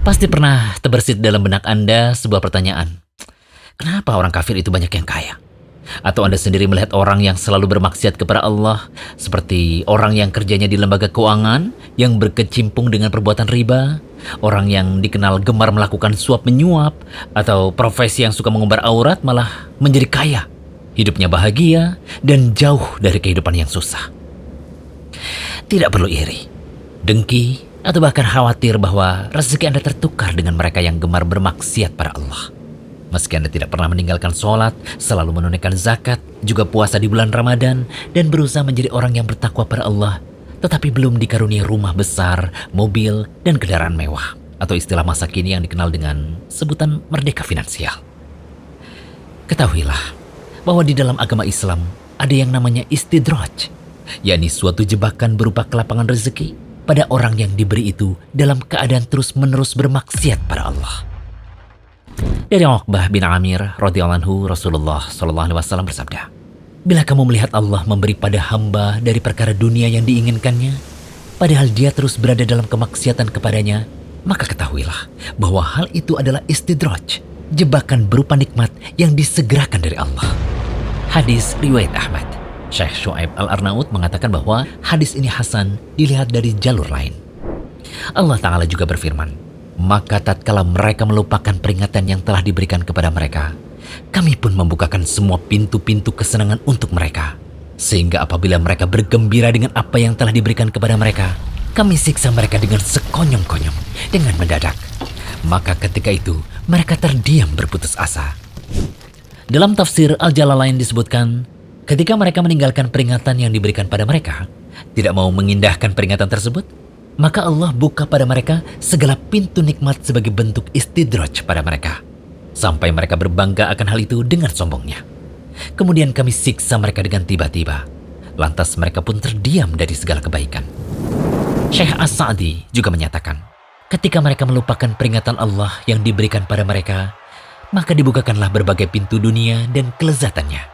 Pasti pernah terbersit dalam benak Anda sebuah pertanyaan. Kenapa orang kafir itu banyak yang kaya? Atau Anda sendiri melihat orang yang selalu bermaksiat kepada Allah, seperti orang yang kerjanya di lembaga keuangan, yang berkecimpung dengan perbuatan riba, orang yang dikenal gemar melakukan suap menyuap, atau profesi yang suka mengumbar aurat malah menjadi kaya, hidupnya bahagia, dan jauh dari kehidupan yang susah. Tidak perlu iri, dengki, atau bahkan khawatir bahwa rezeki Anda tertukar dengan mereka yang gemar bermaksiat pada Allah. Meski Anda tidak pernah meninggalkan sholat, selalu menunaikan zakat, juga puasa di bulan Ramadan, dan berusaha menjadi orang yang bertakwa pada Allah, tetapi belum dikaruniai rumah besar, mobil, dan kendaraan mewah, atau istilah masa kini yang dikenal dengan sebutan merdeka finansial. Ketahuilah bahwa di dalam agama Islam ada yang namanya istidraj, yakni suatu jebakan berupa kelapangan rezeki pada orang yang diberi itu dalam keadaan terus-menerus bermaksiat pada Allah. Dari Uqbah bin Amir radhiyallahu anhu, Rasulullah SAW bersabda, "Bila kamu melihat Allah memberi pada hamba dari perkara dunia yang diinginkannya, padahal dia terus berada dalam kemaksiatan kepadanya, maka ketahuilah bahwa hal itu adalah istidraj, jebakan berupa nikmat yang disegerakan dari Allah." Hadis riwayat Ahmad. Syekh Syuaib Al-Arnaud mengatakan bahwa hadis ini hasan dilihat dari jalur lain. Allah Ta'ala juga berfirman, "Maka tatkala mereka melupakan peringatan yang telah diberikan kepada mereka, kami pun membukakan semua pintu-pintu kesenangan untuk mereka. Sehingga apabila mereka bergembira dengan apa yang telah diberikan kepada mereka, kami siksa mereka dengan sekonyong-konyong, dengan mendadak. Maka ketika itu mereka terdiam berputus asa." Dalam tafsir Al-Jalalain disebutkan, ketika mereka meninggalkan peringatan yang diberikan pada mereka, tidak mau mengindahkan peringatan tersebut, maka Allah buka pada mereka segala pintu nikmat sebagai bentuk istidraj pada mereka, sampai mereka berbangga akan hal itu dengan sombongnya. Kemudian kami siksa mereka dengan tiba-tiba, lantas mereka pun terdiam dari segala kebaikan. Syekh As-Sa'di juga menyatakan, ketika mereka melupakan peringatan Allah yang diberikan pada mereka, maka dibukakanlah berbagai pintu dunia dan kelezatannya.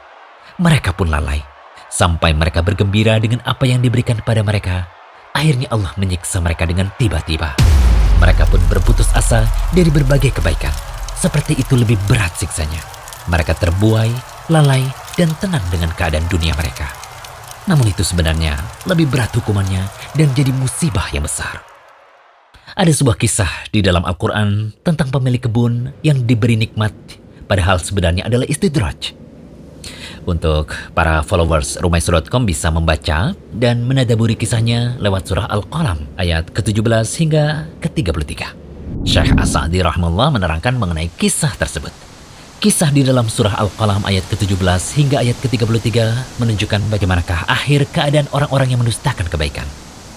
Mereka pun lalai, sampai mereka bergembira dengan apa yang diberikan kepada mereka. Akhirnya Allah menyiksa mereka dengan tiba-tiba. Mereka pun berputus asa dari berbagai kebaikan. Seperti itu lebih berat siksanya. Mereka terbuai, lalai, dan tenang dengan keadaan dunia mereka. Namun itu sebenarnya lebih berat hukumannya dan jadi musibah yang besar. Ada sebuah kisah di dalam Al-Quran tentang pemilik kebun yang diberi nikmat, padahal sebenarnya adalah istidraj. Untuk para followers Rumaiso.com bisa membaca dan menadaburi kisahnya lewat surah Al-Qalam ayat ke-17 hingga ke-33. Syekh As-Sa'di rahimahullah menerangkan mengenai kisah tersebut. Kisah di dalam surah Al-Qalam ayat ke-17 hingga ayat ke-33 menunjukkan bagaimanakah akhir keadaan orang-orang yang mendustakan kebaikan.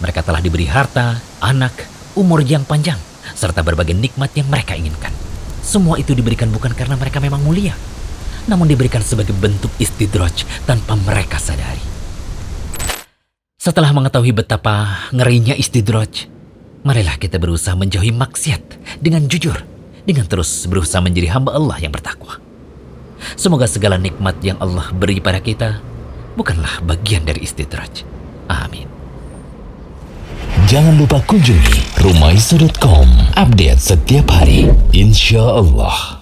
Mereka telah diberi harta, anak, umur yang panjang, serta berbagai nikmat yang mereka inginkan. Semua itu diberikan bukan karena mereka memang mulia, namun diberikan sebagai bentuk istidraj tanpa mereka sadari. Setelah mengetahui betapa ngerinya istidraj, marilah kita berusaha menjauhi maksiat dengan jujur, dengan terus berusaha menjadi hamba Allah yang bertakwa. Semoga segala nikmat yang Allah beri pada kita bukanlah bagian dari istidraj. Amin. Jangan lupa kunjungi Rumaiso.com, update setiap hari, insya Allah.